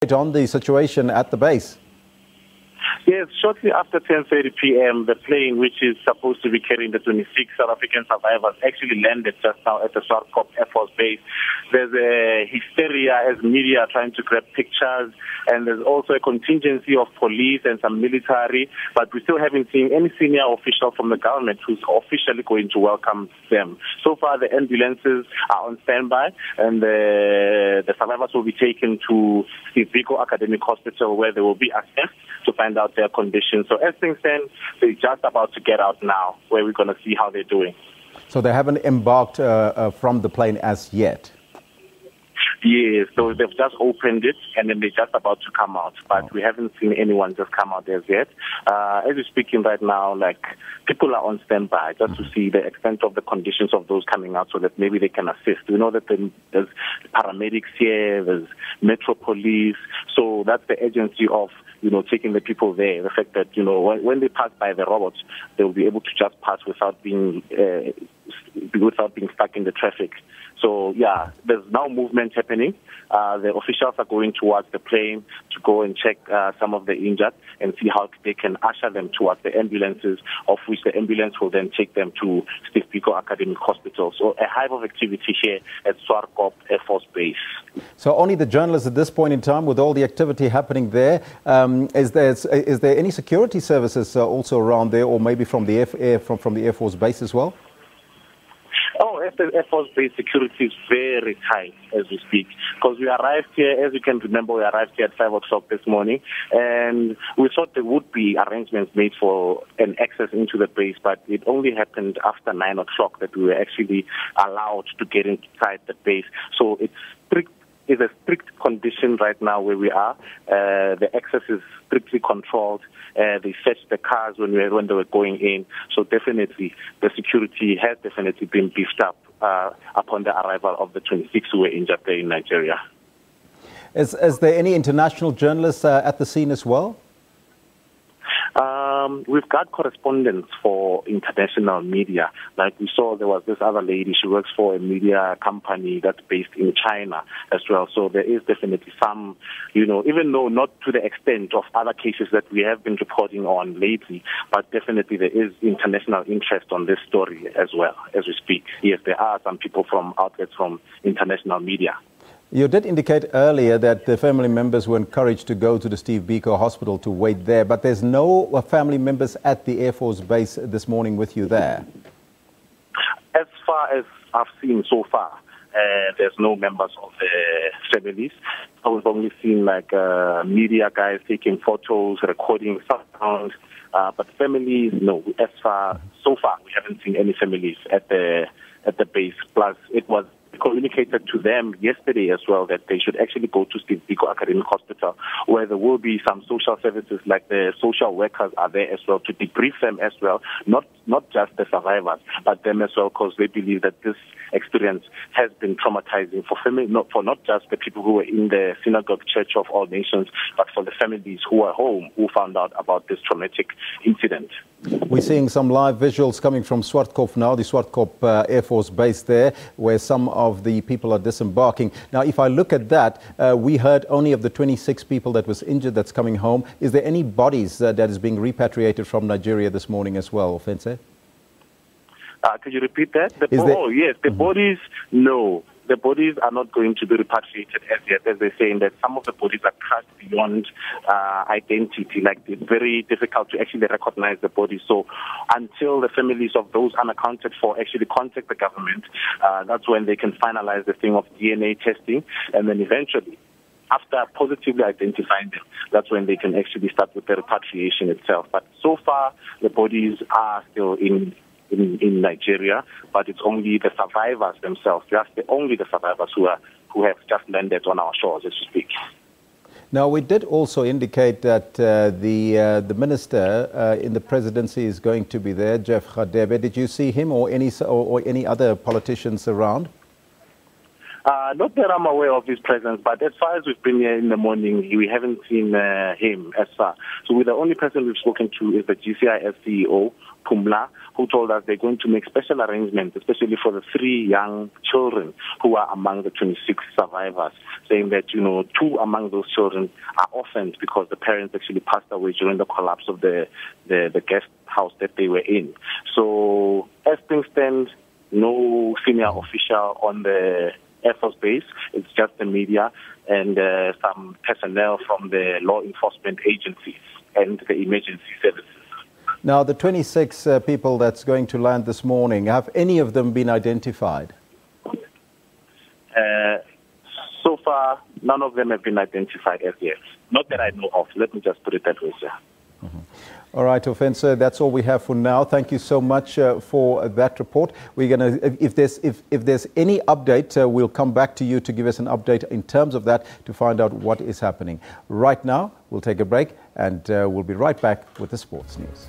On the situation at the base. Yes, shortly after 10:30 p.m., the plane, which is supposed to be carrying the 26 South African survivors, actually landed just now at the Swartkop Air Force Base. There's a hysteria as media trying to grab pictures, and there's also a contingency of police and some military, but we still haven't seen any senior official from the government who's officially going to welcome them. So far, the ambulances are on standby, and the survivors will be taken to the Biko Academic Hospital, where they will be assessed to find out their conditions. So as things stand, they're just about to get out now, where we're going to see how they're doing. So they haven't embarked from the plane as yet? Yes, so they've just opened it and then they're just about to come out, but we haven't seen anyone just come out as yet. As we're speaking right now, like, people are on standby just to see the extent of the conditions of those coming out so that maybe they can assist. We know that there's paramedics here, there's Metro Police, so that's the agency of taking the people there. The fact that, when they pass by the robots, they will be able to just pass without being stuck in the traffic. So, yeah, there's now movement happening. The officials are going towards the plane to go and check some of the injured and see how they can usher them towards the ambulances, of which the ambulance will then take them to Steve Biko Academic Hospital. So a hive of activity here at Swartkop Air Force Base. So only the journalists at this point in time, with all the activity happening there, is there any security services also around there, or maybe from the Air Force Base as well? Oh, the Air Force Base security is very tight as we speak, because we arrived here, as you can remember, we arrived here at 5 o'clock this morning, and we thought there would be arrangements made for an access into the base, but it only happened after 9 o'clock that we were actually allowed to get inside the base. So it's a strict condition right now where we are. The access is strictly controlled. They searched the cars when they were going in. So definitely, the security has definitely been beefed up upon the arrival of the 26 who were injured there in Nigeria. Is there any international journalists at the scene as well? We've got correspondents for international media. Like we saw, there was this other lady, she works for a media company that's based in China as well. So there is definitely some, even though not to the extent of other cases that we have been reporting on lately, but definitely there is international interest on this story as well as we speak. Yes, there are some people from outlets from international media. You did indicate earlier that the family members were encouraged to go to the Steve Biko Hospital to wait there, but there's no family members at the Air Force Base this morning with you there? As far as I've seen so far, there's no members of the families. I've only seen media guys taking photos, recording sounds, but families, no. So far, we haven't seen any families at the base. Plus, it was communicated to them yesterday as well that they should actually go to Steve Biko Academic Hospital, where there will be some social services, like the social workers are there as well to debrief them as well, not just the survivors, but them as well, because they believe that this experience has been traumatizing for family, not just the people who were in the Synagogue Church of All Nations, but for the families who are home who found out about this traumatic incident. We're seeing some live visuals coming from Swartkop now, the Swartkop Air Force Base there, where some of the people are disembarking. Now, if I look at that, we heard only of the 26 people that was injured that's coming home. Is there any bodies that is being repatriated from Nigeria this morning as well, Ofentse? Could you repeat that? Yes, the bodies, no. The bodies are not going to be repatriated as yet, as they're saying that some of the bodies are crushed beyond identity. Like, it's very difficult to actually recognize the bodies. So until the families of those unaccounted for actually contact the government, that's when they can finalize the thing of DNA testing. And then eventually, after positively identifying them, that's when they can actually start with the repatriation itself. But so far, the bodies are still in Nigeria, but it's only the survivors themselves, only the survivors who have just landed on our shores, as we speak. Now, we did also indicate that the minister in the presidency is going to be there, Jeff Radebe. Did you see him or any other politicians around? Not that I'm aware of his presence, but as far as we've been here in the morning, we haven't seen him as far. So the only person we've spoken to is the GCIS CEO, Pumla, who told us they're going to make special arrangements, especially for the 3 young children who are among the 26 survivors, saying that, 2 among those children are orphaned because the parents actually passed away during the collapse of the guest house that they were in. So as things stand, no senior official on the Air Force Base. It's just the media and some personnel from the law enforcement agencies and the emergency services. Now, the 26 people that's going to land this morning, have any of them been identified? So far, none of them have been identified as yet. Not that I know of. Let me just put it that way, sir. Mm-hmm. All right, Ofentse, that's all we have for now. Thank you so much for that report. We're going to, if there's any update, we'll come back to you to give us an update in terms of that to find out what is happening. Right now, we'll take a break and we'll be right back with the sports news.